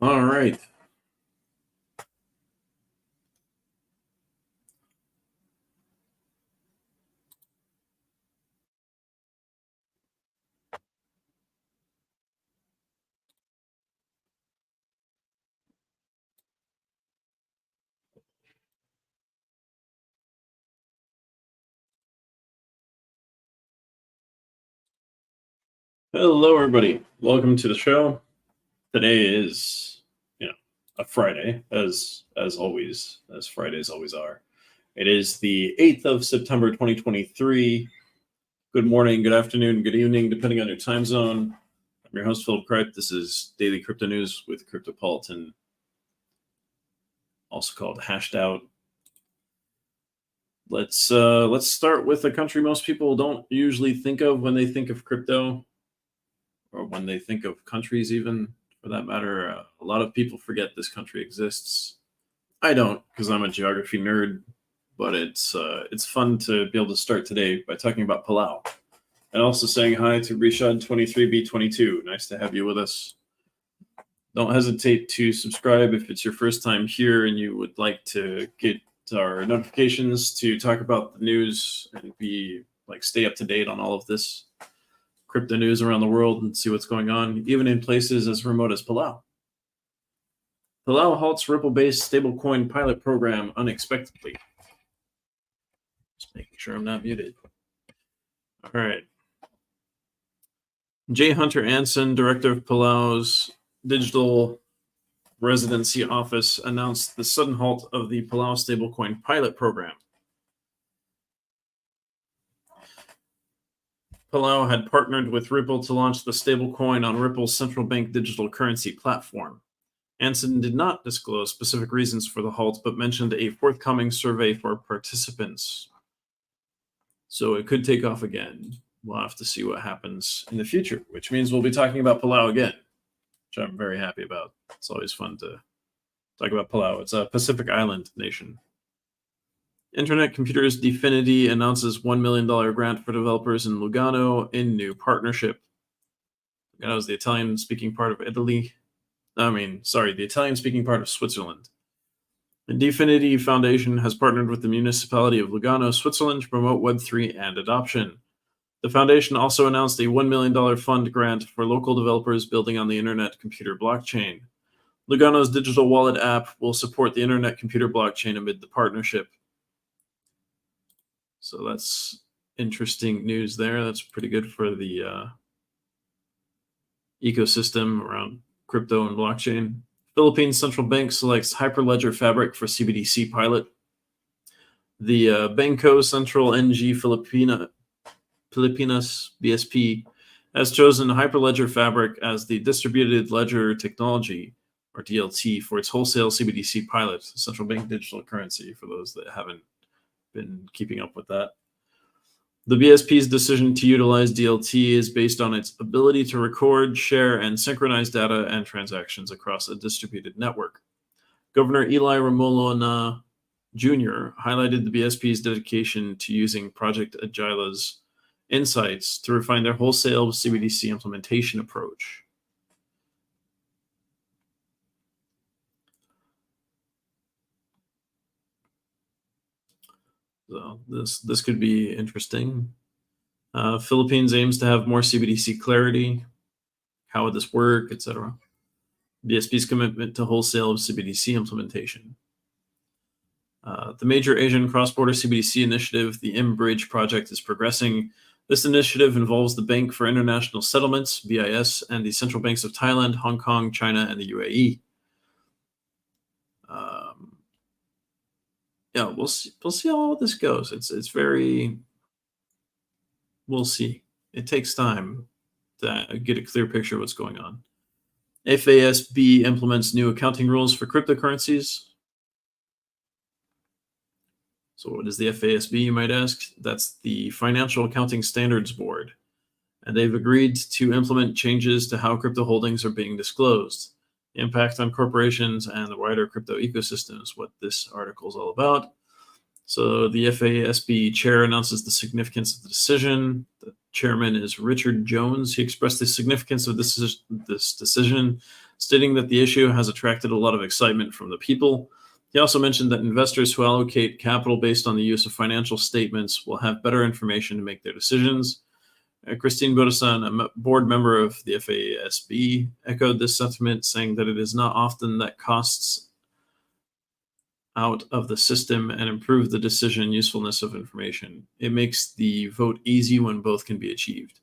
All right. Hello, everybody. Welcome to the show. Today is, a Friday, as always, as Fridays always are. It is the 8th of September, 2023. Good morning, good afternoon, good evening, depending on your time zone. I'm your host, Philip Cripe. This is Daily Crypto News with Cryptopolitan, also called Hashed Out. Let's start with a country most people don't usually think of when they think of crypto, or when they think of countries, even for that matter. A lot of people forget this country exists. I don't, because I'm a geography nerd, but it's fun to be able to start today by talking about Palau, and also saying hi to Rishad23B22. Nice to have you with us. Don't hesitate to subscribe if it's your first time here and you would like to get our notifications to talk about the news and be stay up to date on all of this crypto news around the world and see what's going on, even in places as remote as Palau. Palau halts Ripple-based stablecoin pilot program unexpectedly. Just making sure I'm not muted. All right. J. Hunter Anson, director of Palau's digital residency office, announced the sudden halt of the Palau stablecoin pilot program. Palau had partnered with Ripple to launch the stablecoin on Ripple's central bank digital currency platform. Anson did not disclose specific reasons for the halt, but mentioned a forthcoming survey for participants. So it could take off again. We'll have to see what happens in the future, which means we'll be talking about Palau again, which I'm very happy about. It's always fun to talk about Palau. It's a Pacific Island nation. Internet Computers Dfinity announces $1 million grant for developers in Lugano in new partnership. Lugano is the Italian-speaking part of Italy. The Italian-speaking part of Switzerland. The Dfinity Foundation has partnered with the municipality of Lugano, Switzerland, to promote Web3 and adoption. The foundation also announced a $1 million fund grant for local developers building on the Internet Computer blockchain. Lugano's digital wallet app will support the Internet Computer blockchain amid the partnership. So that's interesting news there. That's pretty good for the ecosystem around crypto and blockchain. Philippines Central Bank selects Hyperledger Fabric for CBDC pilot. The Banco Central NG Filipinas BSP has chosen Hyperledger Fabric as the distributed ledger technology, or DLT, for its wholesale CBDC pilot, central bank digital currency, for those that haven't been keeping up with that. The BSP's decision to utilize DLT is based on its ability to record, share, and synchronize data and transactions across a distributed network. Governor Eli Ramolona Jr. highlighted the BSP's dedication to using Project Agila's insights to refine their wholesale CBDC implementation approach. So this could be interesting. Philippines aims to have more CBDC clarity. How would this work, etc. BSP's commitment to wholesale CBDC implementation. The major Asian cross-border CBDC initiative, the M-Bridge project, is progressing. This initiative involves the Bank for International Settlements, BIS, and the central banks of Thailand, Hong Kong, China, and the UAE. We'll see how all this goes. It's very. We'll see. It takes time to get a clear picture of what's going on. FASB implements new accounting rules for cryptocurrencies. So what is the FASB, you might ask? That's the Financial Accounting Standards Board. And they've agreed to implement changes to how crypto holdings are being disclosed. The impact on corporations and the wider crypto ecosystem is what this article is all about. So the FASB chair announces the significance of the decision. The chairman is Richard Jones. He expressed the significance of this decision stating that the issue has attracted a lot of excitement from the people. He also mentioned that investors who allocate capital based on the use of financial statements will have better information to make their decisions. Christine Bodesan, a board member of the FASB, echoed this sentiment, saying that it is not often that costs out of the system and improve the decision usefulness of information. It makes the vote easy when both can be achieved.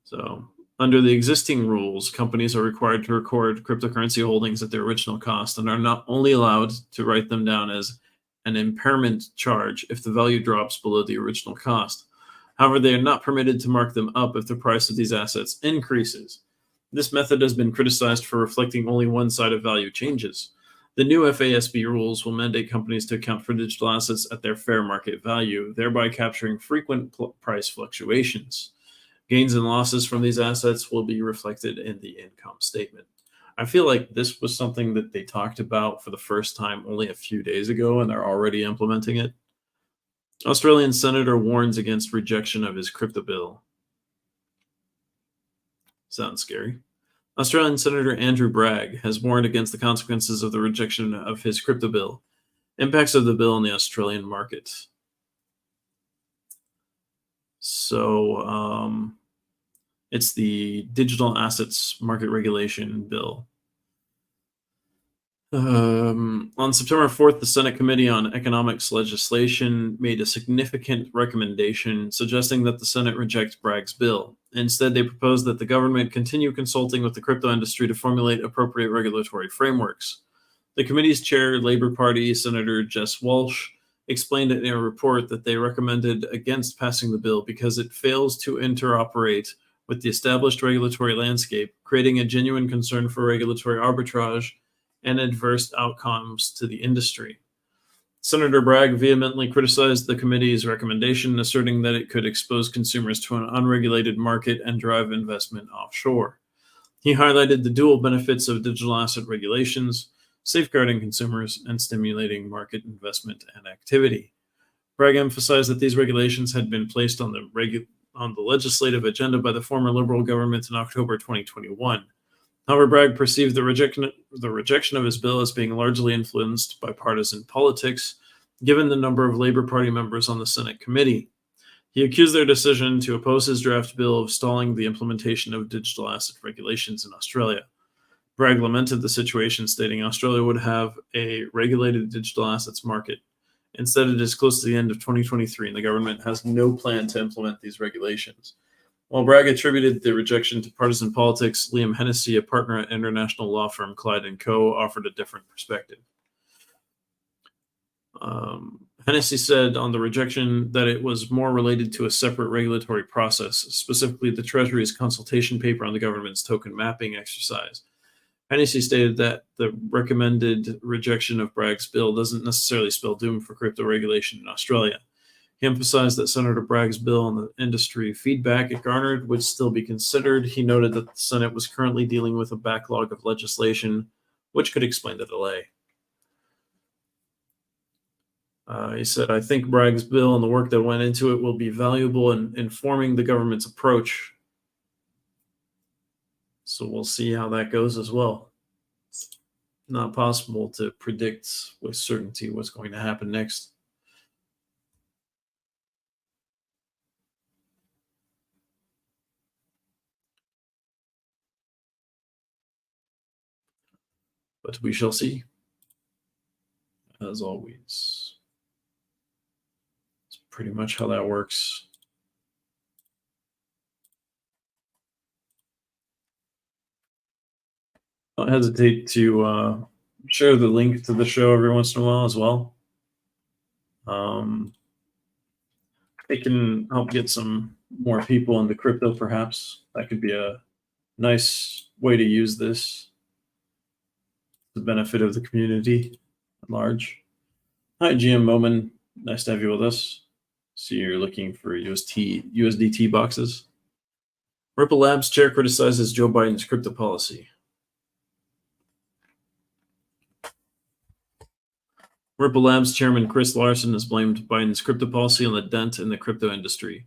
So, under the existing rules, companies are required to record cryptocurrency holdings at their original cost and are not only allowed to write them down as an impairment charge if the value drops below the original cost. However, they are not permitted to mark them up if the price of these assets increases. This method has been criticized for reflecting only one side of value changes. The new FASB rules will mandate companies to account for digital assets at their fair market value, thereby capturing frequent price fluctuations. Gains and losses from these assets will be reflected in the income statement. I feel like this was something that they talked about for the first time only a few days ago, and they're already implementing it. Australian senator warns against rejection of his crypto bill. Sounds scary. Australian Senator Andrew Bragg has warned against the consequences of the rejection of his crypto bill, impacts of the bill on the Australian market. So it's the Digital Assets Market Regulation Bill. On September 4th, the Senate Committee on Economics Legislation made a significant recommendation suggesting that the Senate reject Bragg's bill. Instead, they proposed that the government continue consulting with the crypto industry to formulate appropriate regulatory frameworks. The committee's chair, Labour Party Senator Jess Walsh, explained in a report that they recommended against passing the bill because it fails to interoperate with the established regulatory landscape, creating a genuine concern for regulatory arbitrage and adverse outcomes to the industry. Senator Bragg vehemently criticized the committee's recommendation, asserting that it could expose consumers to an unregulated market and drive investment offshore. He highlighted the dual benefits of digital asset regulations, safeguarding consumers and stimulating market investment and activity. Bragg emphasized that these regulations had been placed on the legislative agenda by the former Liberal government in October 2021. However, Bragg perceived the rejection of his bill as being largely influenced by partisan politics, given the number of Labour Party members on the Senate committee. He accused their decision to oppose his draft bill of stalling the implementation of digital asset regulations in Australia. Bragg lamented the situation, stating Australia would have a regulated digital assets market. Instead, it is close to the end of 2023, and the government has no plan to implement these regulations. While Bragg attributed the rejection to partisan politics, Liam Hennessy, a partner at international law firm Clyde & Co., offered a different perspective. Hennessy said on the rejection that it was more related to a separate regulatory process, specifically the Treasury's consultation paper on the government's token mapping exercise. Hennessy stated that the recommended rejection of Bragg's bill doesn't necessarily spell doom for crypto regulation in Australia. He emphasized that Senator Bragg's bill and the industry feedback it garnered would still be considered. He noted that the Senate was currently dealing with a backlog of legislation, which could explain the delay. He said, I think Bragg's bill and the work that went into it will be valuable in informing the government's approach. So we'll see how that goes as well. It's not possible to predict with certainty what's going to happen next. But we shall see, as always. It's pretty much how that works. Don't hesitate to share the link to the show every once in a while as well. It can help get some more people into crypto, perhaps. That could be a nice way to use this. The benefit of the community at large. Hi, GM Moman. Nice to have you with us. So you're looking for USDT boxes. Ripple Labs chair criticizes Joe Biden's crypto policy. Ripple Labs chairman Chris Larson has blamed Biden's crypto policy on the dent in the crypto industry,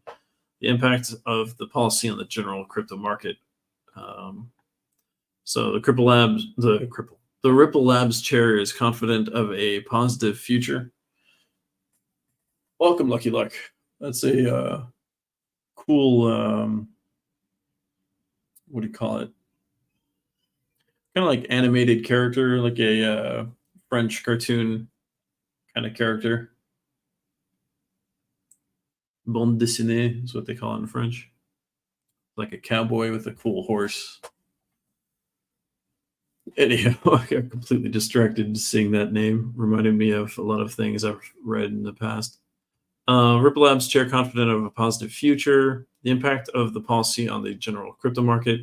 the impact of the policy on the general crypto market. Um, so the Ripple Labs chair is confident of a positive future. Welcome, Lucky Luck. That's a cool. What do you call it? Kind of like animated character, like a French cartoon kind of character. Bande dessinée is what they call it in French. Like a cowboy with a cool horse. Anyhow, I got completely distracted seeing that name. Reminded me of a lot of things I've read in the past. Ripple Labs chair confident of a positive future. The impact of the policy on the general crypto market.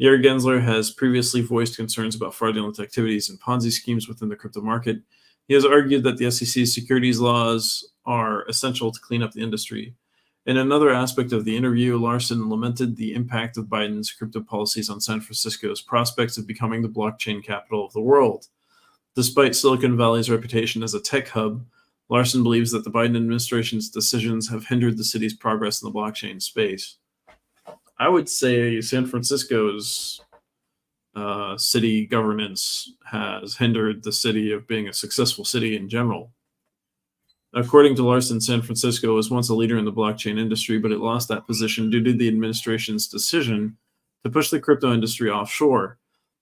Yair Gensler has previously voiced concerns about fraudulent activities and Ponzi schemes within the crypto market. He has argued that the SEC's securities laws are essential to clean up the industry. In another aspect of the interview, Larson lamented the impact of Biden's crypto policies on San Francisco's prospects of becoming the blockchain capital of the world. Despite Silicon Valley's reputation as a tech hub, Larson believes that the Biden administration's decisions have hindered the city's progress in the blockchain space. I would say San Francisco's city governance has hindered the city of being a successful city in general. According to Larson, San Francisco was once a leader in the blockchain industry, but it lost that position due to the administration's decision to push the crypto industry offshore.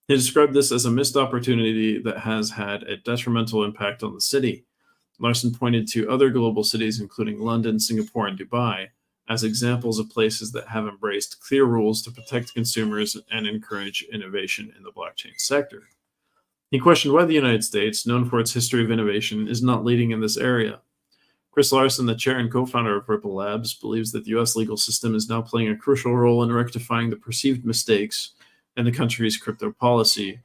He described this as a missed opportunity that has had a detrimental impact on the city. Larson pointed to other global cities, including London, Singapore, and Dubai, as examples of places that have embraced clear rules to protect consumers and encourage innovation in the blockchain sector. He questioned why the United States, known for its history of innovation, is not leading in this area. Chris Larson, the chair and co-founder of Ripple Labs, believes that the U.S. legal system is now playing a crucial role in rectifying the perceived mistakes in the country's crypto policy.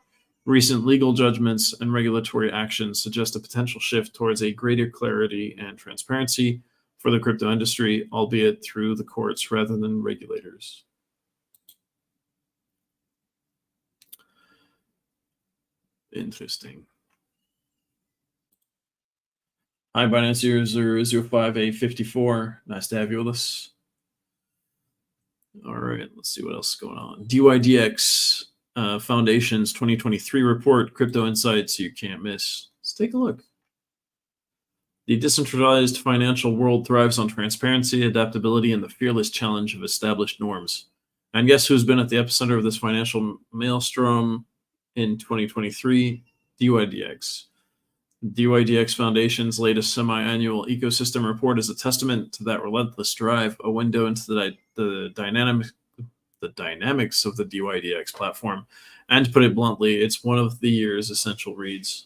Recent legal judgments and regulatory actions suggest a potential shift towards a greater clarity and transparency for the crypto industry, albeit through the courts rather than regulators. Interesting. Hi, Binance 0005A54. Nice to have you with us. All right, let's see what else is going on. DYDX Foundation's 2023 report, Crypto Insights You Can't Miss. Let's take a look. The decentralized financial world thrives on transparency, adaptability, and the fearless challenge of established norms. And guess who's been at the epicenter of this financial maelstrom in 2023? DYDX. DYDX Foundation's latest semi-annual ecosystem report is a testament to that relentless drive, a window into the dynamics of the DYDX platform. And to put it bluntly, it's one of the year's essential reads.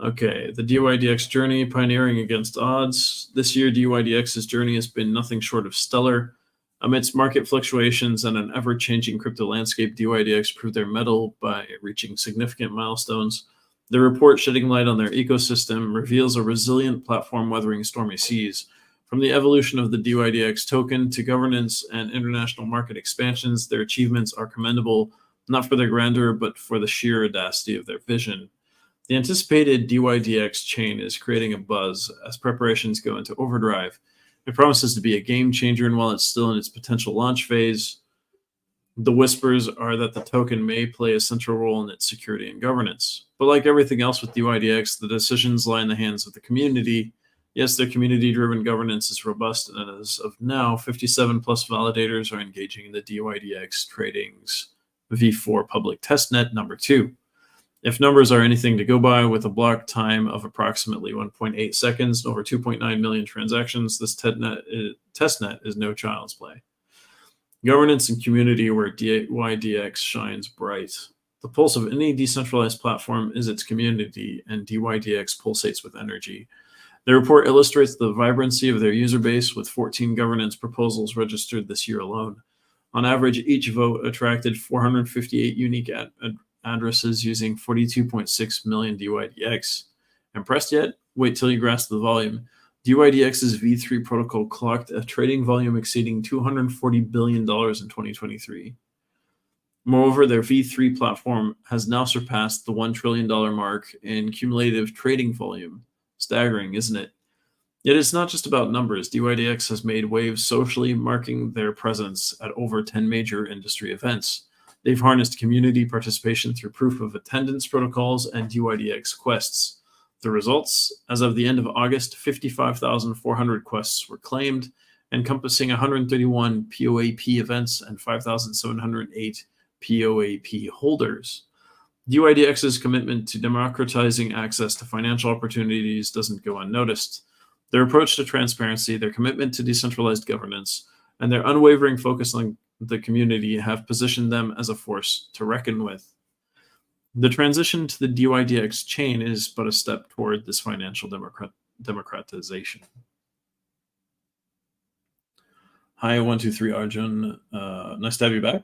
Okay, the DYDX journey, pioneering against odds. This year, DYDX's journey has been nothing short of stellar. Amidst market fluctuations and an ever-changing crypto landscape, DYDX proved their mettle by reaching significant milestones. The report, shedding light on their ecosystem, reveals a resilient platform weathering stormy seas. From the evolution of the DYDX token to governance and international market expansions, their achievements are commendable, not for their grandeur, but for the sheer audacity of their vision. The anticipated DYDX chain is creating a buzz as preparations go into overdrive. It promises to be a game changer, and while it's still in its potential launch phase, the whispers are that the token may play a central role in its security and governance. But like everything else with DYDX, the decisions lie in the hands of the community. Yes, their community-driven governance is robust, and as of now, 57 plus validators are engaging in the DYDX Trading's V4 public testnet number 2. If numbers are anything to go by, with a block time of approximately 1.8 seconds and over 2.9 million transactions, this testnet is no child's play. Governance and community where DYDX shines bright. The pulse of any decentralized platform is its community, and DYDX pulsates with energy. The report illustrates the vibrancy of their user base, with 14 governance proposals registered this year alone. On average, each vote attracted 458 unique addresses using 42.6 million DYDX. Impressed yet? Wait till you grasp the volume. DYDX's V3 protocol clocked a trading volume exceeding $240 billion in 2023. Moreover, their V3 platform has now surpassed the $1 trillion mark in cumulative trading volume. Staggering, isn't it? Yet it's not just about numbers. DYDX has made waves socially, marking their presence at over 10 major industry events. They've harnessed community participation through proof of attendance protocols and DYDX quests. The results: as of the end of August, 55,400 quests were claimed, encompassing 131 POAP events and 5,708 POAP holders. DYDX's commitment to democratizing access to financial opportunities doesn't go unnoticed. Their approach to transparency, their commitment to decentralized governance, and their unwavering focus on the community have positioned them as a force to reckon with. The transition to the DYDX chain is but a step toward this financial democratization. Hi, 123 Arjun. Nice to have you back.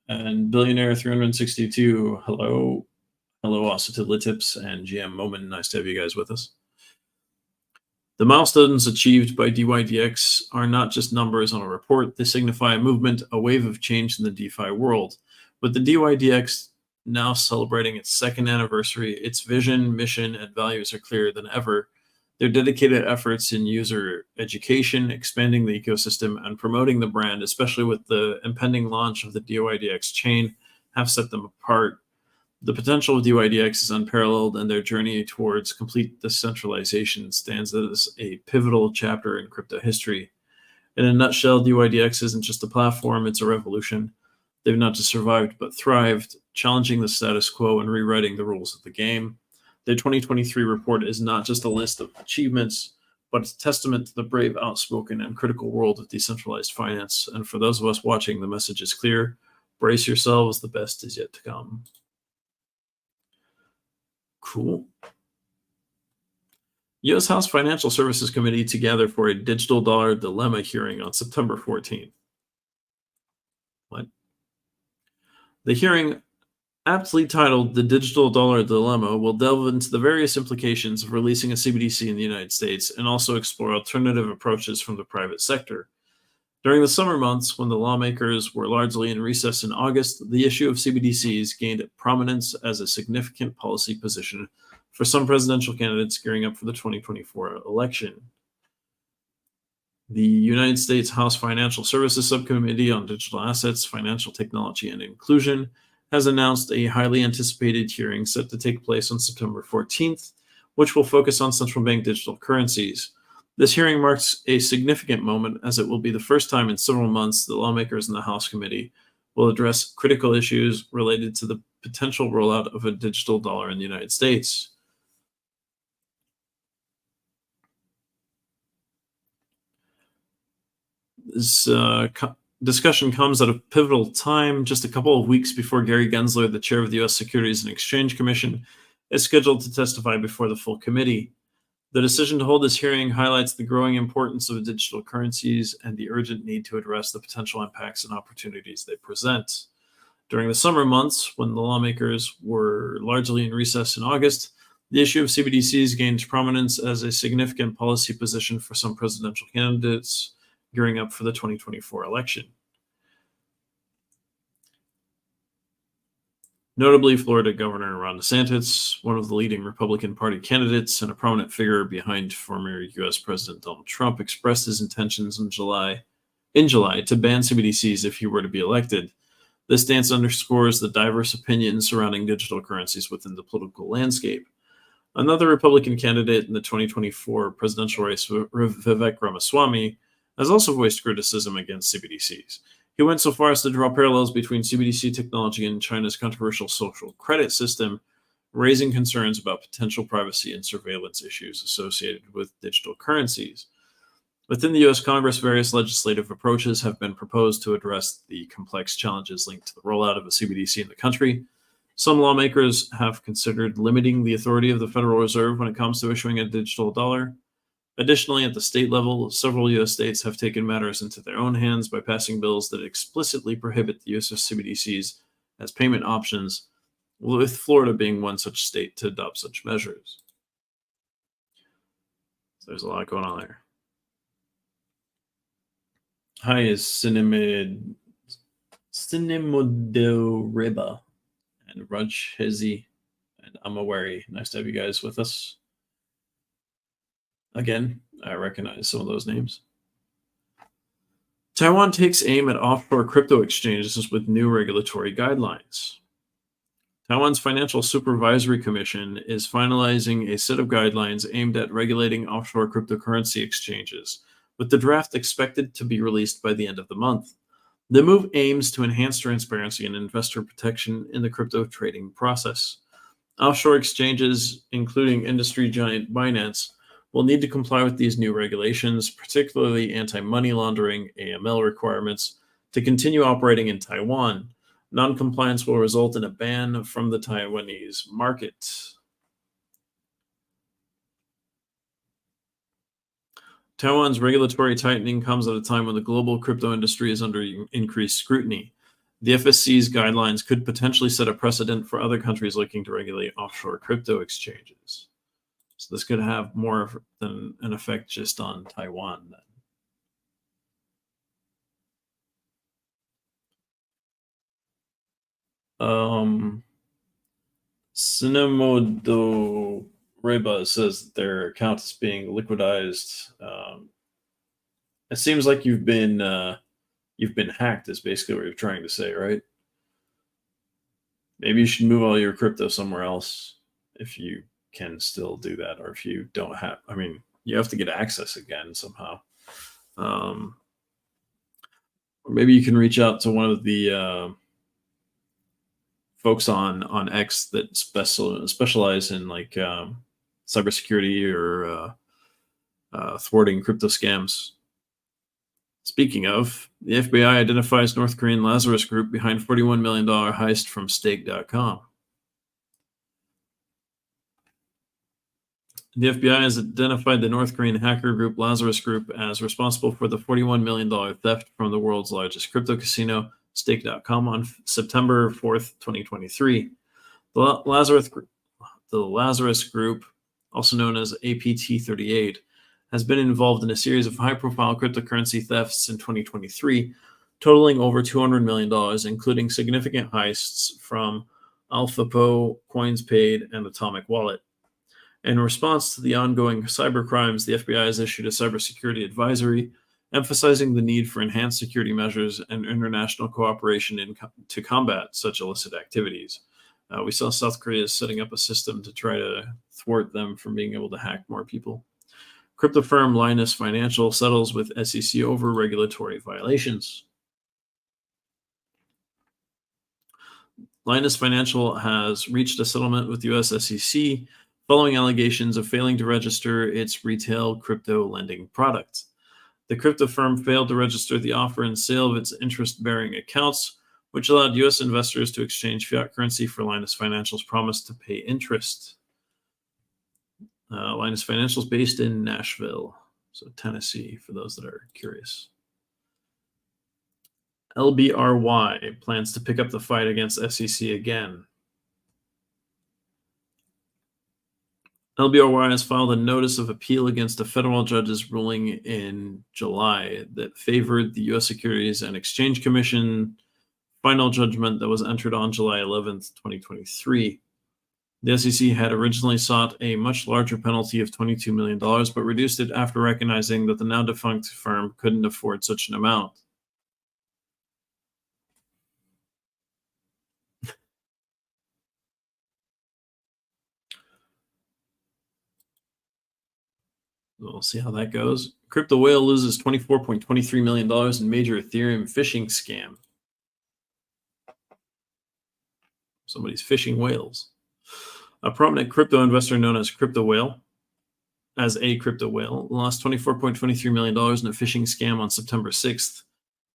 And Billionaire 362, hello. Hello also to Litips and GM Moment. Nice to have you guys with us. The milestones achieved by DYDX are not just numbers on a report. They signify a movement, a wave of change in the DeFi world. With the DYDX now celebrating its second anniversary, its vision, mission, and values are clearer than ever. Their dedicated efforts in user education, expanding the ecosystem, and promoting the brand, especially with the impending launch of the DYDX chain, have set them apart. The potential of DYDX is unparalleled, and their journey towards complete decentralization stands as a pivotal chapter in crypto history. In a nutshell, DYDX isn't just a platform, it's a revolution. They've not just survived, but thrived, challenging the status quo and rewriting the rules of the game. Their 2023 report is not just a list of achievements, but it's a testament to the brave, outspoken, and critical world of decentralized finance. And for those of us watching, the message is clear. Brace yourselves, the best is yet to come. Cool. U.S. House Financial Services Committee to gather for a digital dollar dilemma hearing on September 14th. What? The hearing, aptly titled The Digital Dollar Dilemma, will delve into the various implications of releasing a CBDC in the United States and also explore alternative approaches from the private sector. During the summer months, when the lawmakers were largely in recess in August, the issue of CBDCs gained prominence as a significant policy position for some presidential candidates gearing up for the 2024 election. The United States House Financial Services Subcommittee on Digital Assets, Financial Technology, and Inclusion has announced a highly anticipated hearing set to take place on September 14th, which will focus on central bank digital currencies. This hearing marks a significant moment, as it will be the first time in several months the lawmakers in the House Committee will address critical issues related to the potential rollout of a digital dollar in the United States. This discussion comes at a pivotal time, just a couple of weeks before Gary Gensler, the chair of the U.S. Securities and Exchange Commission, is scheduled to testify before the full committee. The decision to hold this hearing highlights the growing importance of digital currencies and the urgent need to address the potential impacts and opportunities they present. During the summer months, when the lawmakers were largely in recess in August, the issue of CBDCs gained prominence as a significant policy position for some presidential candidates gearing up for the 2024 election. Notably, Florida Governor Ron DeSantis, one of the leading Republican Party candidates and a prominent figure behind former U.S. President Donald Trump, expressed his intentions in July to ban CBDCs if he were to be elected. This stance underscores the diverse opinions surrounding digital currencies within the political landscape. Another Republican candidate in the 2024 presidential race, Vivek Ramaswamy, has also voiced criticism against CBDCs. He went so far as to draw parallels between CBDC technology and China's controversial social credit system, raising concerns about potential privacy and surveillance issues associated with digital currencies. Within the U.S. Congress, various legislative approaches have been proposed to address the complex challenges linked to the rollout of a CBDC in the country. Some lawmakers have considered limiting the authority of the Federal Reserve when it comes to issuing a digital dollar. Additionally, at the state level, several U.S. states have taken matters into their own hands by passing bills that explicitly prohibit the use of CBDCs as payment options, with Florida being one such state to adopt such measures. So there's a lot going on there. Hi, is Cinemodoriba and Raj Hezi and Amawari. Nice to have you guys with us. Again, I recognize some of those names. Taiwan takes aim at offshore crypto exchanges with new regulatory guidelines. Taiwan's Financial Supervisory Commission is finalizing a set of guidelines aimed at regulating offshore cryptocurrency exchanges, with the draft expected to be released by the end of the month. The move aims to enhance transparency and investor protection in the crypto trading process. Offshore exchanges, including industry giant Binance, will need to comply with these new regulations, particularly anti-money laundering (AML) requirements, to continue operating in Taiwan. Non-compliance will result in a ban from the Taiwanese market. Taiwan's regulatory tightening comes at a time when the global crypto industry is under increased scrutiny. The FSC's guidelines could potentially set a precedent for other countries looking to regulate offshore crypto exchanges. So this could have more than an effect just on Taiwan then. Cinemodo Reba says that their account is being liquidized. It seems like you've been hacked. Is basically what you're trying to say, right? Maybe you should move all your crypto somewhere else if you can still do that, or if you don't have. I mean, you have to get access again somehow. Or maybe you can reach out to one of the folks on X that specialize in like cybersecurity or thwarting crypto scams. Speaking of, the FBI identifies North Korean Lazarus Group behind $41 million heist from Stake.com. The FBI has identified the North Korean hacker group Lazarus Group as responsible for the $41 million theft from the world's largest crypto casino, Stake.com, on September 4th, 2023. The Lazarus Group, also known as APT38, has been involved in a series of high-profile cryptocurrency thefts in 2023, totaling over $200 million, including significant heists from AlphaPo, CoinsPaid, and Atomic Wallet. In response to the ongoing cybercrimes, the FBI has issued a cybersecurity advisory, emphasizing the need for enhanced security measures and international cooperation to combat such illicit activities. We saw South Korea setting up a system to try to thwart them from being able to hack more people. Crypto firm Linus Financial settles with SEC over regulatory violations. Linus Financial has reached a settlement with the US SEC following allegations of failing to register its retail crypto lending product. The crypto firm failed to register the offer and sale of its interest-bearing accounts, which allowed US investors to exchange fiat currency for Linus Financial's promise to pay interest. Linus Financial is based in Nashville, so Tennessee, for those that are curious. LBRY plans to pick up the fight against SEC again. LBRY has filed a notice of appeal against a federal judge's ruling in July that favored the U.S. Securities and Exchange Commission final judgment that was entered on July 11th, 2023. The SEC had originally sought a much larger penalty of $22 million, but reduced it after recognizing that the now-defunct firm couldn't afford such an amount. We'll see how that goes. Crypto Whale loses $24.23 million in major Ethereum phishing scam. Somebody's phishing whales. A prominent crypto investor known as Crypto Whale, lost $24.23 million in a phishing scam on September 6th.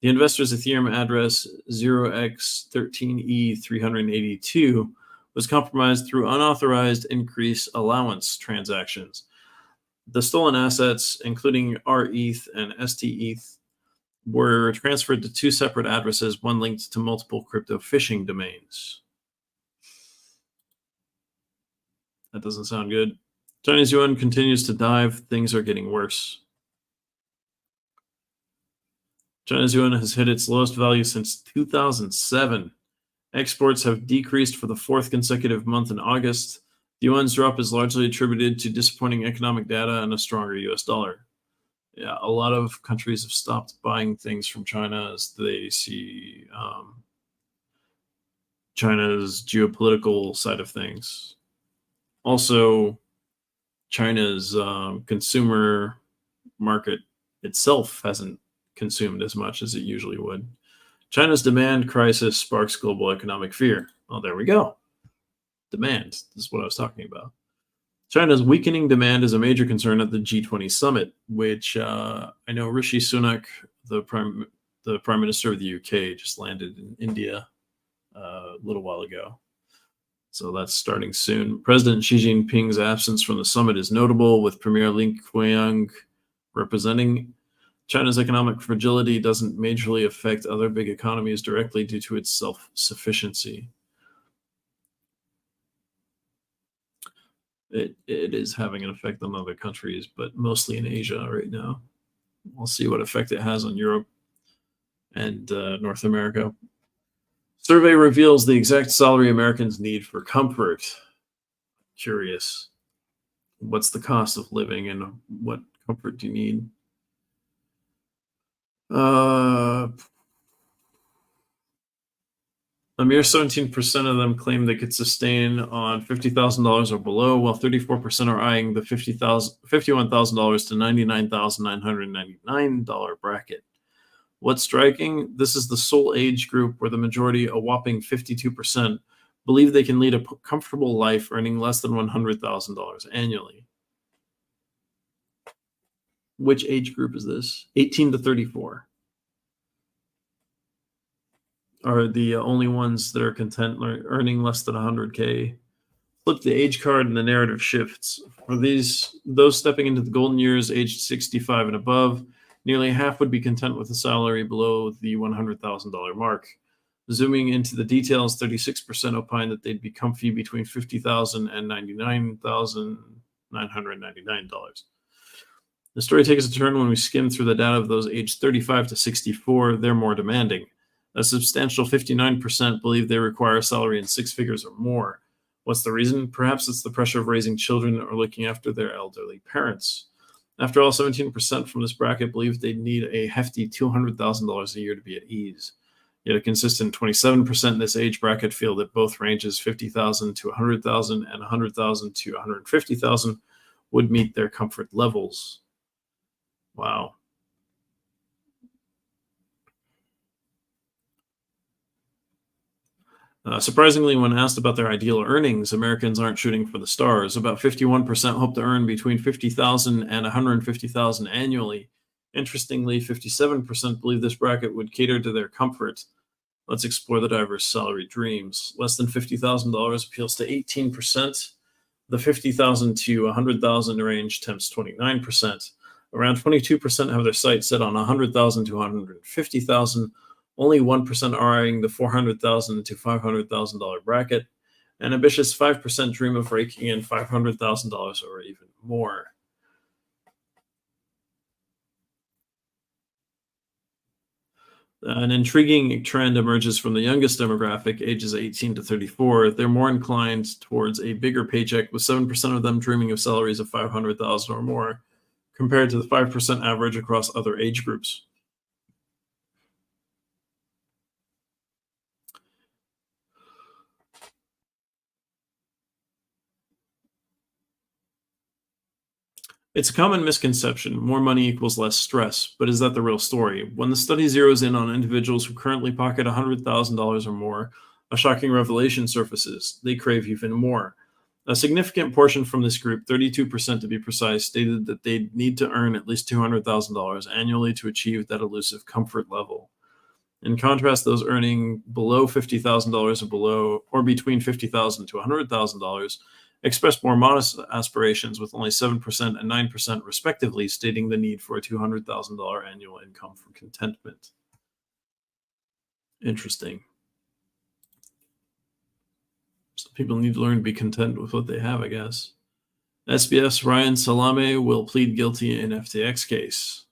The investor's Ethereum address 0x13E382 was compromised through unauthorized increase allowance transactions. The stolen assets, including RETH and STETH, were transferred to two separate addresses, one linked to multiple crypto phishing domains. That doesn't sound good. Chinese yuan continues to dive. Things are getting worse. China's yuan has hit its lowest value since 2007. Exports have decreased for the fourth consecutive month in August. The yuan's drop is largely attributed to disappointing economic data and a stronger US dollar. Yeah, a lot of countries have stopped buying things from China as they see China's geopolitical side of things. Also, China's consumer market itself hasn't consumed as much as it usually would. China's demand crisis sparks global economic fear. Oh, there we go. Demand. This is what I was talking about. China's weakening demand is a major concern at the G20 summit, which I know Rishi Sunak, the prime minister of the UK, just landed in India a little while ago. So that's starting soon. President Xi Jinping's absence from the summit is notable, with Premier Li Qiang representing. China's economic fragility doesn't majorly affect other big economies directly due to its self-sufficiency. It is having an effect on other countries, but mostly in Asia right now. We'll see what effect it has on Europe and North America. Survey reveals the exact salary Americans need for comfort. Curious. What's the cost of living and what comfort do you need? A mere 17% of them claim they could sustain on $50,000 or below, while 34% are eyeing the $51,000 to $99,999 bracket. What's striking? This is the sole age group where the majority, a whopping 52%, believe they can lead a comfortable life earning less than $100,000 annually. Which age group is this? 18 to 34 are the only ones that are content earning less than 100K. Flip the age card and the narrative shifts. For those stepping into the golden years, aged 65 and above, nearly half would be content with a salary below the $100,000 mark. Zooming into the details, 36% opine that they'd be comfy between $50,000 and $99,999. The story takes a turn when we skim through the data of those aged 35 to 64. They're more demanding. A substantial 59% believe they require a salary in six figures or more. What's the reason? Perhaps it's the pressure of raising children or looking after their elderly parents. After all, 17% from this bracket believe they'd need a hefty $200,000 a year to be at ease. Yet a consistent 27% in this age bracket feel that both ranges $50,000 to $100,000 and $100,000 to $150,000 would meet their comfort levels. Wow. Surprisingly, when asked about their ideal earnings, Americans aren't shooting for the stars. About 51% hope to earn between $50,000 and $150,000 annually. Interestingly, 57% believe this bracket would cater to their comfort. Let's explore the diverse salary dreams. Less than $50,000 appeals to 18%. The $50,000 to $100,000 range tempts 29%. Around 22% have their sights set on $100,000 to $150,000. Only 1% are eyeing the $400,000 to $500,000 bracket. An ambitious 5% dream of raking in $500,000 or even more. An intriguing trend emerges from the youngest demographic, ages 18 to 34. They're more inclined towards a bigger paycheck, with 7% of them dreaming of salaries of $500,000 or more, compared to the 5% average across other age groups. It's a common misconception, more money equals less stress, but is that the real story? When the study zeroes in on individuals who currently pocket $100,000 or more, a shocking revelation surfaces. They crave even more. A significant portion from this group, 32% to be precise, stated that they'd need to earn at least $200,000 annually to achieve that elusive comfort level. In contrast, those earning below $50,000 or below, or between $50,000 to $100,000, expressed more modest aspirations, with only 7% and 9% respectively stating the need for a $200,000 annual income for contentment. Interesting. So people need to learn to be content with what they have, I guess. SBS Ryan Salame will plead guilty in FTX case.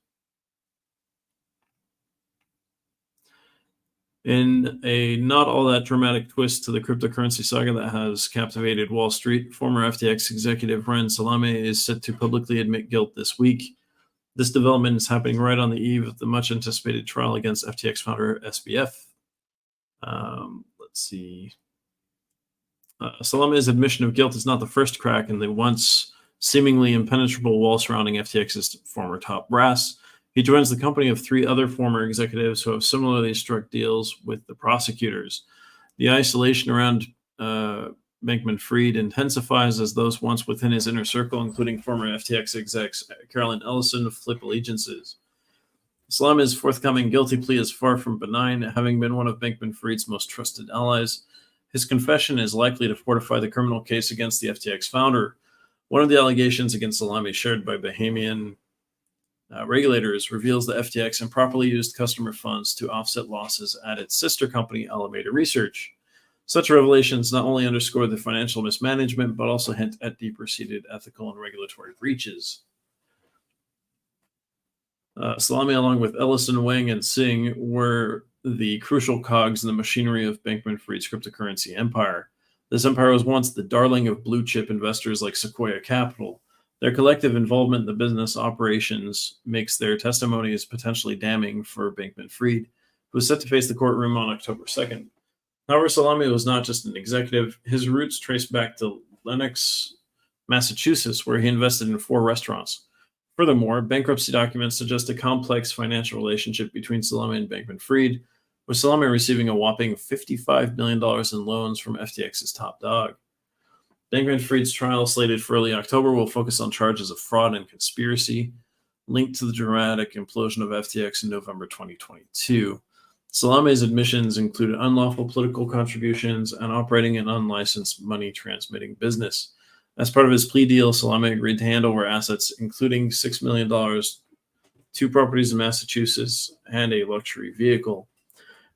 In a not all that dramatic twist to the cryptocurrency saga that has captivated Wall Street, former FTX executive Ryan Salame is set to publicly admit guilt this week. This development is happening right on the eve of the much anticipated trial against FTX founder SBF. Let's see. Salame's admission of guilt is not the first crack in the once seemingly impenetrable wall surrounding FTX's former top brass. He joins the company of 3 other former executives who have similarly struck deals with the prosecutors. The isolation around Bankman-Fried intensifies as those once within his inner circle, including former FTX execs Carolyn Ellison, flip allegiances. Salame's forthcoming guilty plea is far from benign, having been one of Bankman-Fried's most trusted allies. His confession is likely to fortify the criminal case against the FTX founder. One of the allegations against Salame, shared by Bahamian regulators, reveals that FTX improperly used customer funds to offset losses at its sister company, Alameda Research. Such revelations not only underscore the financial mismanagement, but also hint at deeper-seated ethical and regulatory breaches. Salame, along with Ellison, Wang, and Singh, were the crucial cogs in the machinery of Bankman-Fried's cryptocurrency empire. This empire was once the darling of blue-chip investors like Sequoia Capital. Their collective involvement in the business operations makes their testimonies potentially damning for Bankman-Fried, who is set to face the courtroom on October 2nd. However, Salame was not just an executive. His roots trace back to Lenox, Massachusetts, where he invested in 4 restaurants. Furthermore, bankruptcy documents suggest a complex financial relationship between Salame and Bankman-Fried, with Salame receiving a whopping $55 million in loans from FTX's top dog. Bankman-Fried's trial, slated for early October, will focus on charges of fraud and conspiracy linked to the dramatic implosion of FTX in November 2022. Salame's admissions included unlawful political contributions and operating an unlicensed money transmitting business. As part of his plea deal, Salame agreed to hand over assets, including $6 million, 2 properties in Massachusetts, and a luxury vehicle.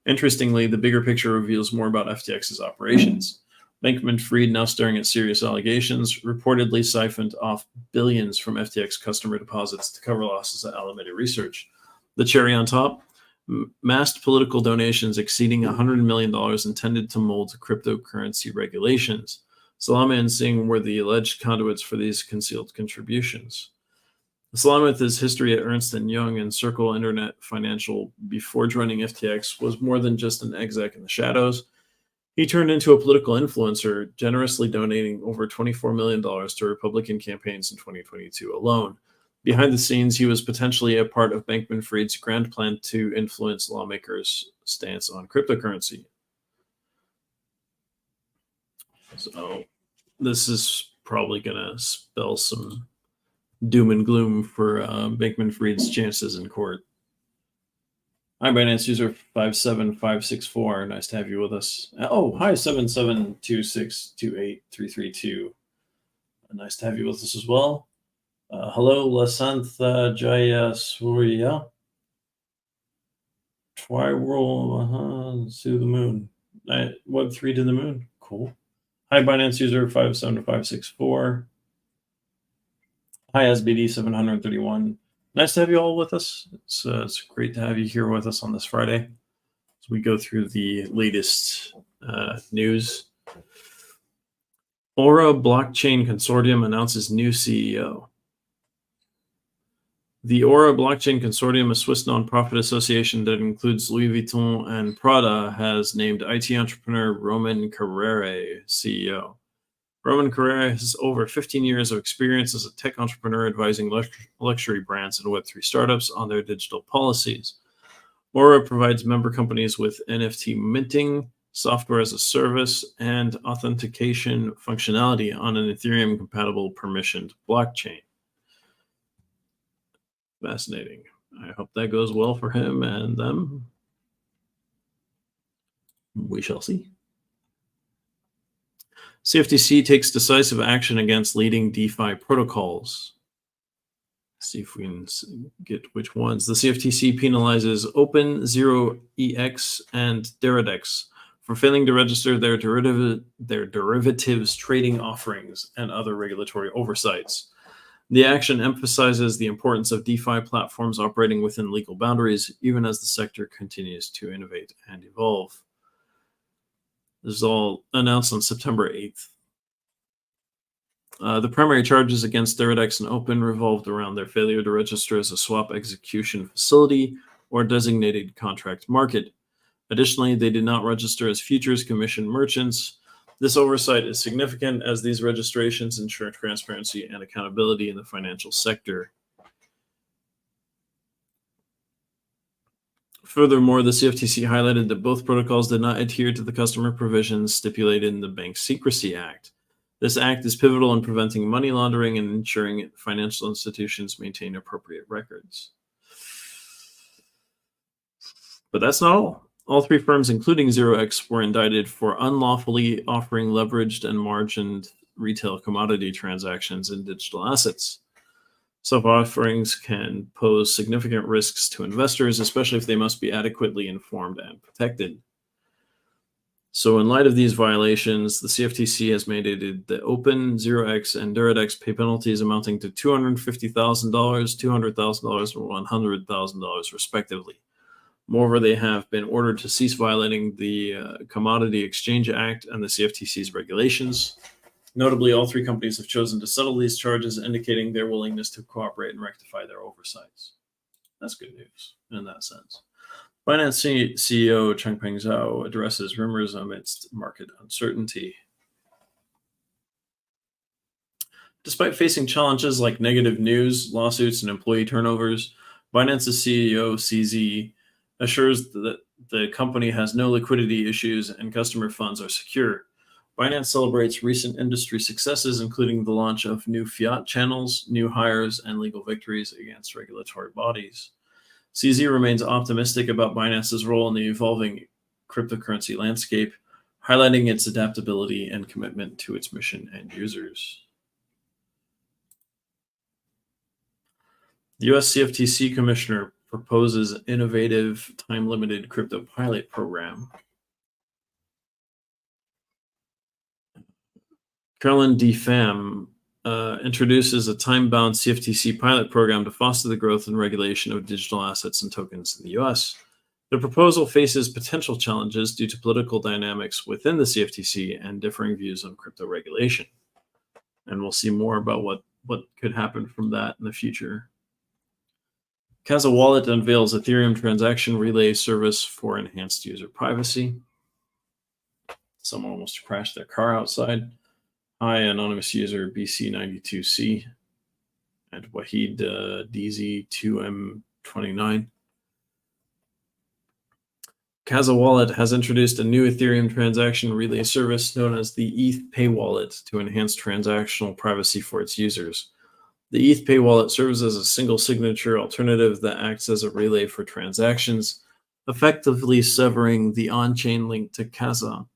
Interestingly, the bigger picture reveals more about FTX's operations. Bankman-Fried, now staring at serious allegations, reportedly siphoned off billions from FTX customer deposits to cover losses at Alameda Research. The cherry on top? Massed political donations exceeding $100 million intended to mold cryptocurrency regulations. Salame and Singh were the alleged conduits for these concealed contributions. Salame, with his history at Ernst & Young and Circle Internet Financial before joining FTX, was more than just an exec in the shadows. He turned into a political influencer, generously donating over $24 million to Republican campaigns in 2022 alone. Behind the scenes, he was potentially a part of Bankman-Fried's grand plan to influence lawmakers' stance on cryptocurrency. So this is probably going to spell some doom and gloom for Bankman-Fried's chances in court. Hi, Binance user 57564. Nice to have you with us. Oh, hi, 7726283332. Nice to have you with us as well. Hello, Lasantha Jaya Surya. Twiworld to the moon. Web3 to the moon. Cool. Hi, Binance user 57564. Hi, SBD 731. Nice to have you all with us. It's great to have you here with us on this Friday as we go through the latest news. Aura Blockchain Consortium announces new CEO. The Aura Blockchain Consortium, a Swiss nonprofit association that includes Louis Vuitton and Prada, has named IT entrepreneur Roman Carrere CEO. Roman Carrere has over 15 years of experience as a tech entrepreneur advising luxury brands and Web3 startups on their digital policies. Aura provides member companies with NFT minting, software as a service, and authentication functionality on an Ethereum-compatible permissioned blockchain. Fascinating. I hope that goes well for him and them. We shall see. CFTC takes decisive action against leading DeFi protocols. Let's see if we can get which ones. The CFTC penalizes OpenZeroEX and Deridex for failing to register their derivatives trading offerings and other regulatory oversights. The action emphasizes the importance of DeFi platforms operating within legal boundaries, even as the sector continues to innovate and evolve. This is all announced on September 8th. The primary charges against Theradex and Open revolved around their failure to register as a swap execution facility or designated contract market. Additionally, they did not register as futures commission merchants. This oversight is significant as these registrations ensure transparency and accountability in the financial sector. Furthermore, the CFTC highlighted that both protocols did not adhere to the customer provisions stipulated in the Bank Secrecy Act. This act is pivotal in preventing money laundering and ensuring financial institutions maintain appropriate records. But that's not all. All three firms, including 0x, were indicted for unlawfully offering leveraged and margined retail commodity transactions in digital assets. Such offerings can pose significant risks to investors, especially if they must be adequately informed and protected. So in light of these violations, the CFTC has mandated that Open, 0x, and Duradex pay penalties amounting to $250,000, $200,000, and $100,000 respectively. Moreover, they have been ordered to cease violating the Commodity Exchange Act and the CFTC's regulations. Notably, all three companies have chosen to settle these charges, indicating their willingness to cooperate and rectify their oversights. That's good news in that sense. Binance CEO Changpeng Zhao addresses rumors amidst market uncertainty. Despite facing challenges like negative news, lawsuits, and employee turnovers, Binance's CEO CZ assures that the company has no liquidity issues and customer funds are secure. Binance celebrates recent industry successes, including the launch of new fiat channels, new hires, and legal victories against regulatory bodies. CZ remains optimistic about Binance's role in the evolving cryptocurrency landscape, highlighting its adaptability and commitment to its mission and users. The US CFTC Commissioner proposes an innovative time-limited crypto pilot program. Carolyn D. Pham introduces a time-bound CFTC pilot program to foster the growth and regulation of digital assets and tokens in the U.S. The proposal faces potential challenges due to political dynamics within the CFTC and differing views on crypto regulation. And we'll see more about what could happen from that in the future. Casa Wallet unveils Ethereum transaction relay service for enhanced user privacy. Someone almost crashed their car outside. Hi, anonymous user BC92C and Wahid DZ2M29. Casa Wallet has introduced a new Ethereum transaction relay service known as the ETH Pay Wallet to enhance transactional privacy for its users. The ETH Pay Wallet serves as a single signature alternative that acts as a relay for transactions, effectively severing the on-chain link to Casa,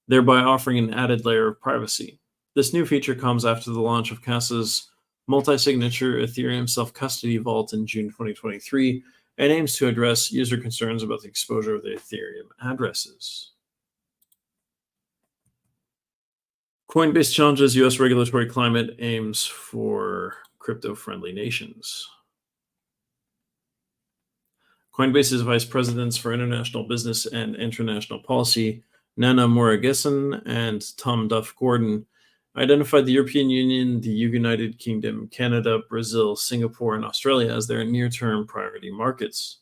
thereby offering an added layer of privacy. This new feature comes after the launch of Casa's multi-signature Ethereum self-custody vault in June 2023 and aims to address user concerns about the exposure of the Ethereum addresses. Coinbase challenges U.S. regulatory climate, aims for crypto-friendly nations. Coinbase's vice presidents for international business and international policy, Nana Murugesan and Tom Duff Gordon, identified the European Union, the United Kingdom, Canada, Brazil, Singapore, and Australia as their near-term priority markets.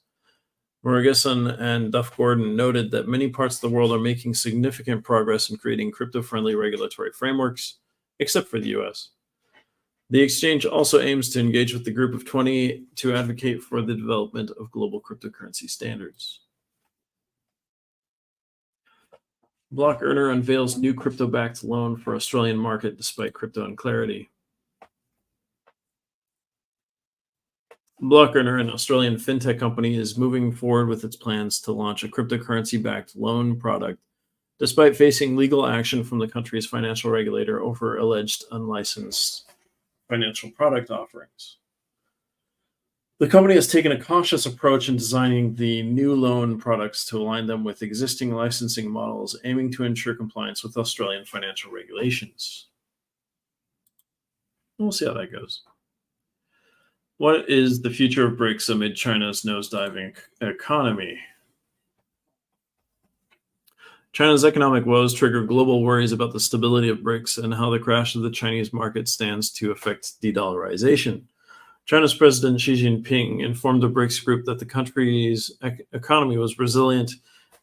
Murugesan and Duff Gordon noted that many parts of the world are making significant progress in creating crypto-friendly regulatory frameworks, except for the US. The exchange also aims to engage with the Group of 20 to advocate for the development of global cryptocurrency standards. Block Earner unveils new crypto-backed loan for Australian market despite crypto unclarity. Block Earner, an Australian fintech company, is moving forward with its plans to launch a cryptocurrency-backed loan product, despite facing legal action from the country's financial regulator over alleged unlicensed financial product offerings. The company has taken a cautious approach in designing the new loan products to align them with existing licensing models, aiming to ensure compliance with Australian financial regulations. We'll see how that goes. What is the future of BRICS amid China's nosediving economy? China's economic woes trigger global worries about the stability of BRICS and how the crash of the Chinese market stands to affect de-dollarization. China's President Xi Jinping informed the BRICS group that the country's economy was resilient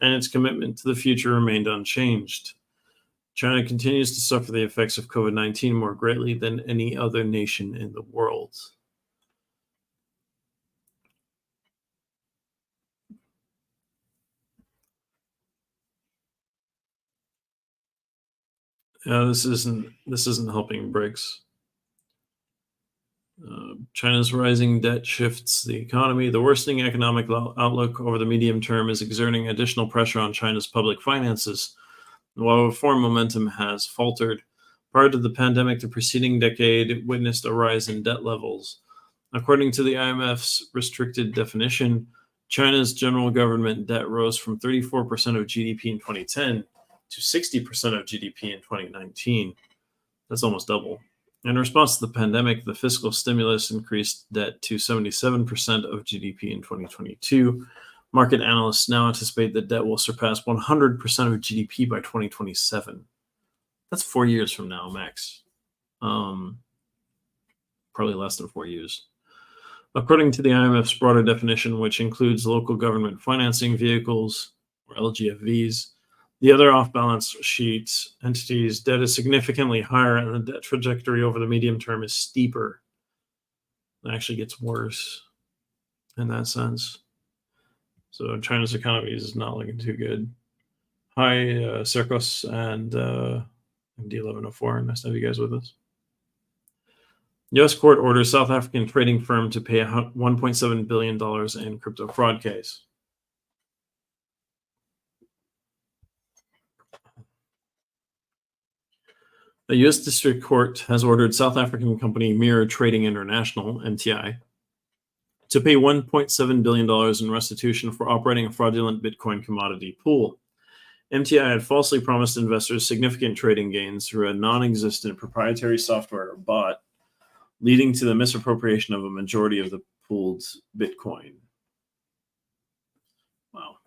and its commitment to the future remained unchanged. China continues to suffer the effects of COVID-19 more greatly than any other nation in the world. This isn't helping BRICS. China's rising debt shifts the economy. The worsening economic outlook over the medium term is exerting additional pressure on China's public finances. While reform momentum has faltered, prior to the pandemic, the preceding decade witnessed a rise in debt levels. According to the IMF's restricted definition, China's general government debt rose from 34% of GDP in 2010 to 60% of GDP in 2019. That's almost double. In response to the pandemic, the fiscal stimulus increased debt to 77% of GDP in 2022. Market analysts now anticipate that debt will surpass 100% of GDP by 2027. That's 4 years from now, max. Probably less than 4 years. According to the IMF's broader definition, which includes local government financing vehicles, or LGFVs, the other off-balance sheet entities' debt is significantly higher, and the debt trajectory over the medium term is steeper. It actually gets worse in that sense. So China's economy is not looking too good. Hi, Circos and MD1104. Nice to have you guys with us. U.S. court orders South African trading firm to pay $1.7 billion in crypto fraud case. The U.S. District Court has ordered South African company Mirror Trading International, MTI, to pay $1.7 billion in restitution for operating a fraudulent Bitcoin commodity pool. MTI had falsely promised investors significant trading gains through a non-existent proprietary software or bot, leading to the misappropriation of a majority of the pooled Bitcoin. Wow.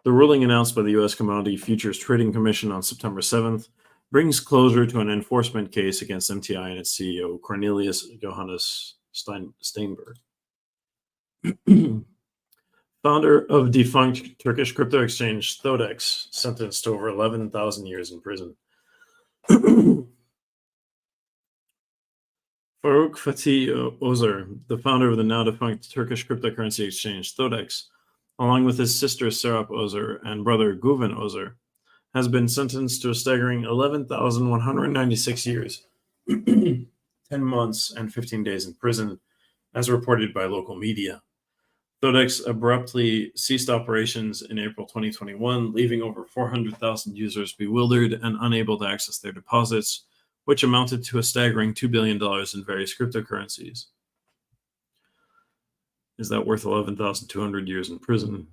The ruling announced by the U.S. Commodity Futures Trading Commission on September 7th brings closure to an enforcement case against MTI and its CEO, Cornelius Johannes Steinberg. Founder of defunct Turkish crypto exchange Thodex, sentenced to over 11,000 years in prison. Farouk Fatih Özer, the founder of the now defunct Turkish cryptocurrency exchange Thodex, along with his sister Serap Özer and brother Guven Özer, has been sentenced to a staggering 11,196 years, 10 months, and 15 days in prison, as reported by local media. Thodex abruptly ceased operations in April 2021, leaving over 400,000 users bewildered and unable to access their deposits, which amounted to a staggering $2 billion in various cryptocurrencies. Is that worth 11,200 years in prison?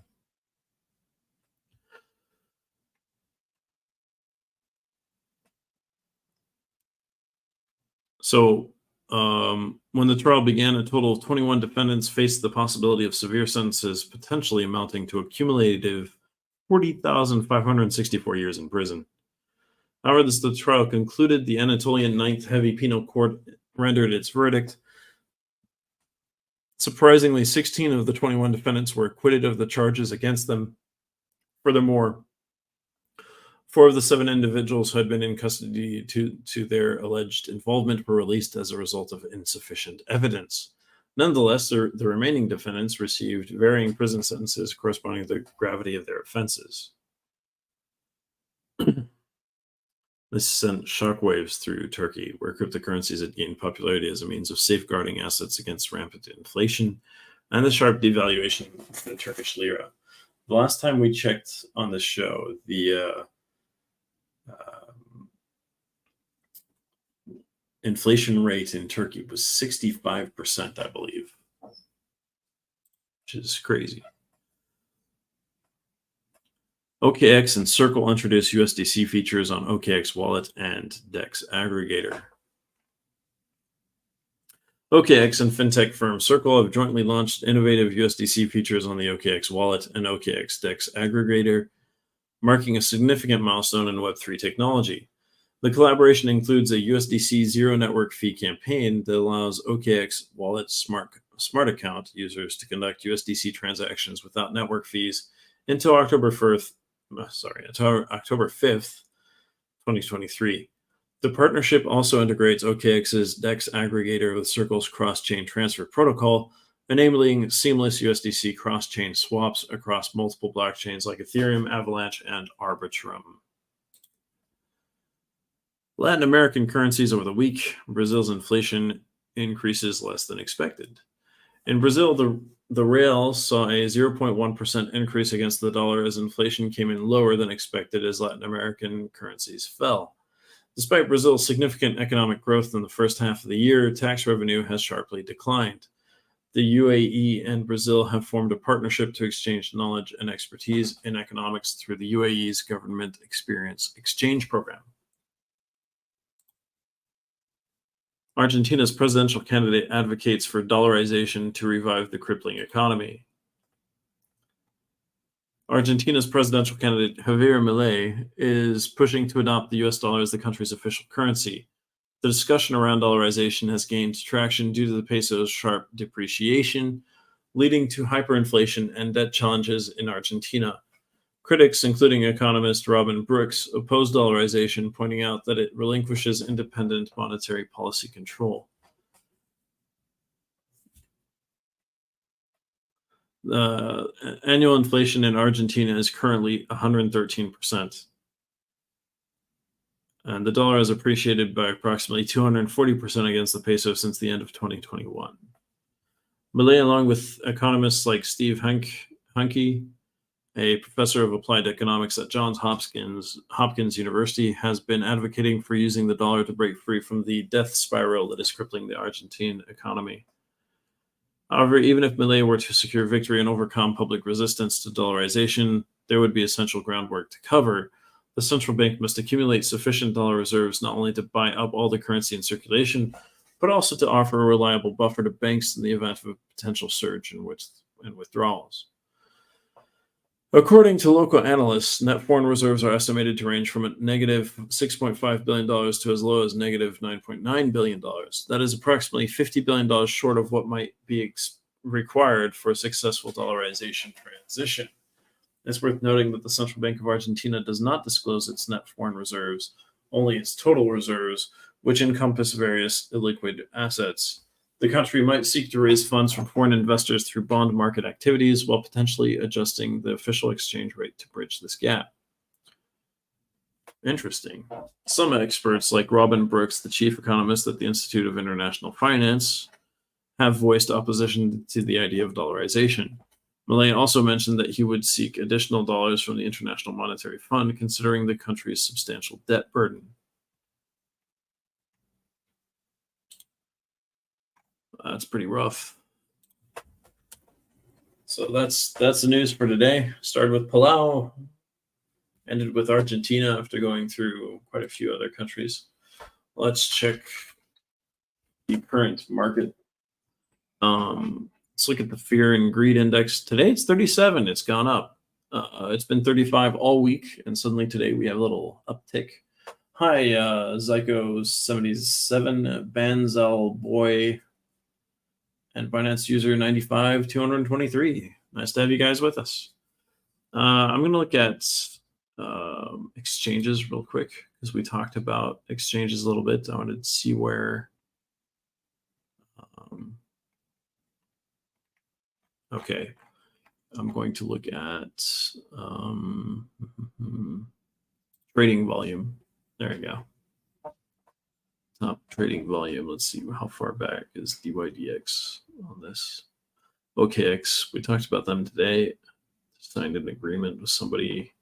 So, when the trial began, a total of 21 defendants faced the possibility of severe sentences, potentially amounting to a cumulative 40,564 years in prison. However, as the trial concluded, the Anatolian Ninth Heavy Penal Court rendered its verdict. Surprisingly, 16 of the 21 defendants were acquitted of the charges against them. Furthermore, 4 of the 7 individuals who had been in custody to their alleged involvement were released as a result of insufficient evidence. Nonetheless, the remaining defendants received varying prison sentences corresponding to the gravity of their offenses. This sent shockwaves through Turkey, where cryptocurrencies had gained popularity as a means of safeguarding assets against rampant inflation and the sharp devaluation of the Turkish lira. The last time we checked on this show, the inflation rate in Turkey was 65%, I believe, which is crazy. OKX and Circle introduced USDC features on OKX Wallet and DEX Aggregator. OKX and fintech firm Circle have jointly launched innovative USDC features on the OKX Wallet and OKX DEX Aggregator. marking a significant milestone in Web3 technology. The collaboration includes a USDC zero network fee campaign that allows OKX Wallet Smart Account users to conduct USDC transactions without network fees until October 5th, 2023. The partnership also integrates OKX's DEX aggregator with Circle's cross-chain transfer protocol, enabling seamless USDC cross-chain swaps across multiple blockchains like Ethereum, Avalanche, and Arbitrum. Latin American currencies over the week. Brazil's inflation increases less than expected. In Brazil, the real saw a 0.1% increase against the dollar as inflation came in lower than expected as Latin American currencies fell. Despite Brazil's significant economic growth in the first half of the year, tax revenue has sharply declined. The UAE and Brazil have formed a partnership to exchange knowledge and expertise in economics through the UAE's Government Experience Exchange Program. Argentina's presidential candidate advocates for dollarization to revive the crippling economy. Argentina's presidential candidate Javier Milei is pushing to adopt the US dollar as the country's official currency. The discussion around dollarization has gained traction due to the peso's sharp depreciation, leading to hyperinflation and debt challenges in Argentina. Critics, including economist Robin Brooks, oppose dollarization, pointing out that it relinquishes independent monetary policy control. Annual inflation in Argentina is currently 113%. And the dollar has appreciated by approximately 240% against the peso since the end of 2021. Milei, along with economists like Steve Hanke, a professor of applied economics at Johns Hopkins University, has been advocating for using the dollar to break free from the death spiral that is crippling the Argentine economy. However, even if Milei were to secure victory and overcome public resistance to dollarization, there would be essential groundwork to cover. The central bank must accumulate sufficient dollar reserves not only to buy up all the currency in circulation, but also to offer a reliable buffer to banks in the event of a potential surge in withdrawals. According to local analysts, net foreign reserves are estimated to range from a negative $6.5 billion to as low as negative $9.9 billion. That is approximately $50 billion short of what might be required for a successful dollarization transition. It's worth noting that the Central Bank of Argentina does not disclose its net foreign reserves, only its total reserves, which encompass various illiquid assets. The country might seek to raise funds from foreign investors through bond market activities while potentially adjusting the official exchange rate to bridge this gap. Interesting. Some experts, like Robin Brooks, the chief economist at the Institute of International Finance, have voiced opposition to the idea of dollarization. Milei also mentioned that he would seek additional dollars from the International Monetary Fund, considering the country's substantial debt burden. That's pretty rough. So that's the news for today. Started with Palau, ended with Argentina after going through quite a few other countries. Let's check the current market. Let's look at the fear and greed index. Today it's 37. It's gone up. It's been 35 all week, and suddenly today we have a little uptick. Hi, Zyko77, Banzal Boy, and Binance user 95,223. Nice to have you guys with us. I'm going to look at exchanges real quick because we talked about exchanges a little bit. I wanted to see where. Okay, I'm going to look at trading volume. There you go. Top trading volume. Let's see how far back is DYDX on this. OKX, we talked about them today. Signed an agreement with somebody.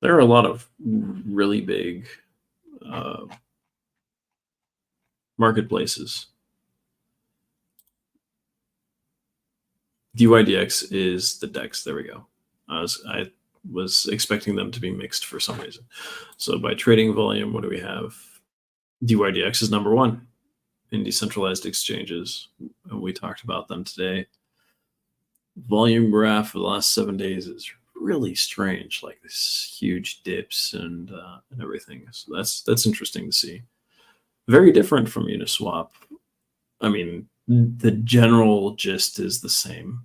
There are a lot of really big marketplaces. DYDX is the DEX. There we go. I was expecting them to be mixed for some reason. So by trading volume, what do we have? DYDX is number one. in decentralized exchanges. We talked about them today. Volume graph for the last 7 days is really strange, like this huge dips and everything. So that's interesting to see. Very different from Uniswap. I mean, the general gist is the same,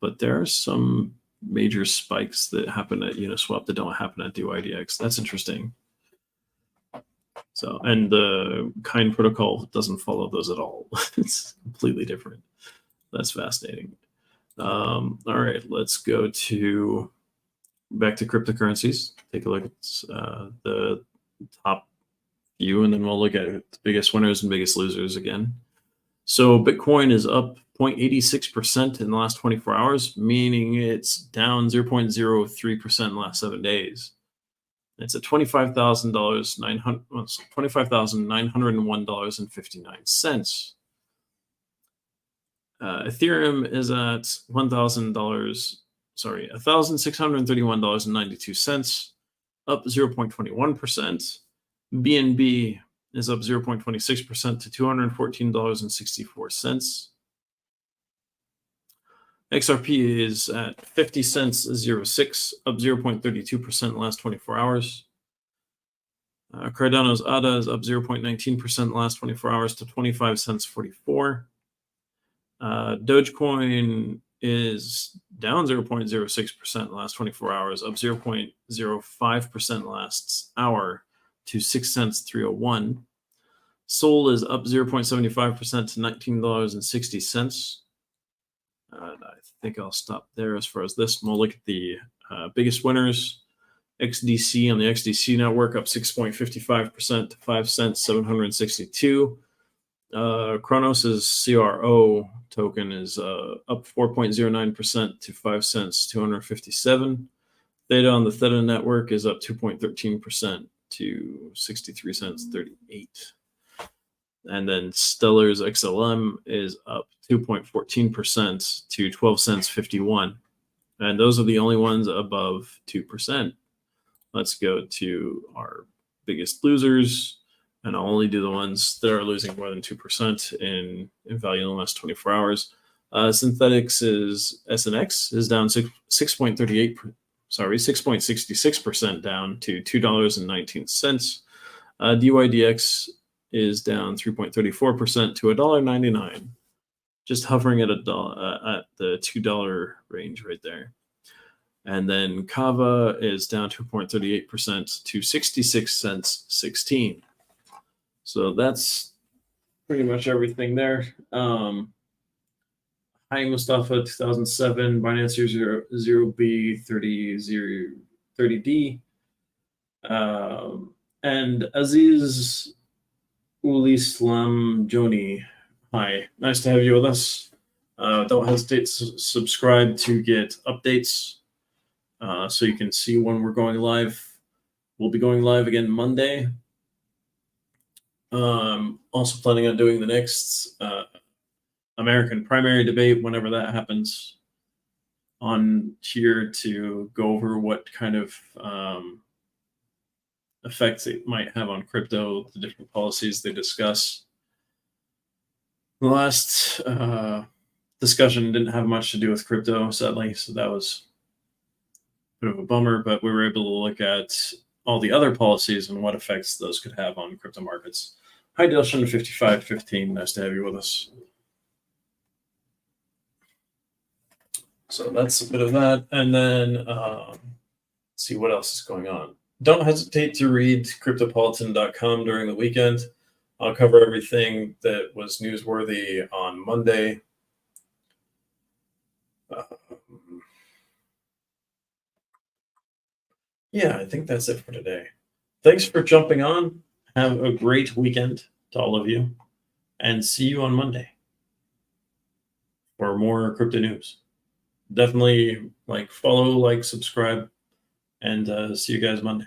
but there are some major spikes that happen at Uniswap that don't happen at DYDX. That's interesting. So, and the Kind protocol doesn't follow those at all. It's completely different. That's fascinating. All right, let's go back to cryptocurrencies. Take a look at the top few, and then we'll look at the biggest winners and biggest losers again. So Bitcoin is up 0.86% in the last 24 hours, meaning it's down 0.03% in the last 7 days. It's at $25,901.59. Ethereum is at $1,631.92, up 0.21%. BNB is up 0.26% to $214.64. XRP is at 50 cents 06, up 0.32% in the last 24 hours. Cardano's ADA is up 0.19% in the last 24 hours to 25 cents 44. Dogecoin is down 0.06% in the last 24 hours, up 0.05% in the last hour to 6 cents 301. Sol is up 0.75% to $19.60. I think I'll stop there as far as this. We'll look at the biggest winners. XDC on the XDC network up 6.55% to 5 cents 762. Kronos's CRO token is up 4.09% to 5 cents 257. Theta on the Theta network is up 2.13% to 63 cents 38. And then Stellar's XLM is up 2.14% to 12 cents 51. And those are the only ones above 2%. Let's go to our biggest losers. And I'll only do the ones that are losing more than 2% in value in the last 24 hours. Synthetics is SNX is down 6.66% down to $2.19. DYDX is down 3.34% to $1.99, just hovering at at the $2 range right there. And then Kava is down 2.38% to 66 cents 16. So that's pretty much everything there. Hi Mustafa 2007, Binance 0B 30D, and Aziz Ulislam Joni. Hi, nice to have you with us. Don't hesitate to subscribe to get updates so you can see when we're going live. We'll be going live again Monday. Also planning on doing the next American primary debate whenever that happens on here to go over what kind of effects it might have on crypto, the different policies they discuss. The last discussion didn't have much to do with crypto, sadly, so that was a bit of a bummer, but we were able to look at all the other policies and what effects those could have on crypto markets. Hi, Dilshan 5515. Nice to have you with us. So that's a bit of that. And then see what else is going on. Don't hesitate to read Cryptopolitan.com during the weekend. I'll cover everything that was newsworthy on Monday. Yeah, I think that's it for today. Thanks for jumping on. Have a great weekend to all of you, and see you on Monday for more crypto news. Definitely follow, subscribe, and see you guys Monday.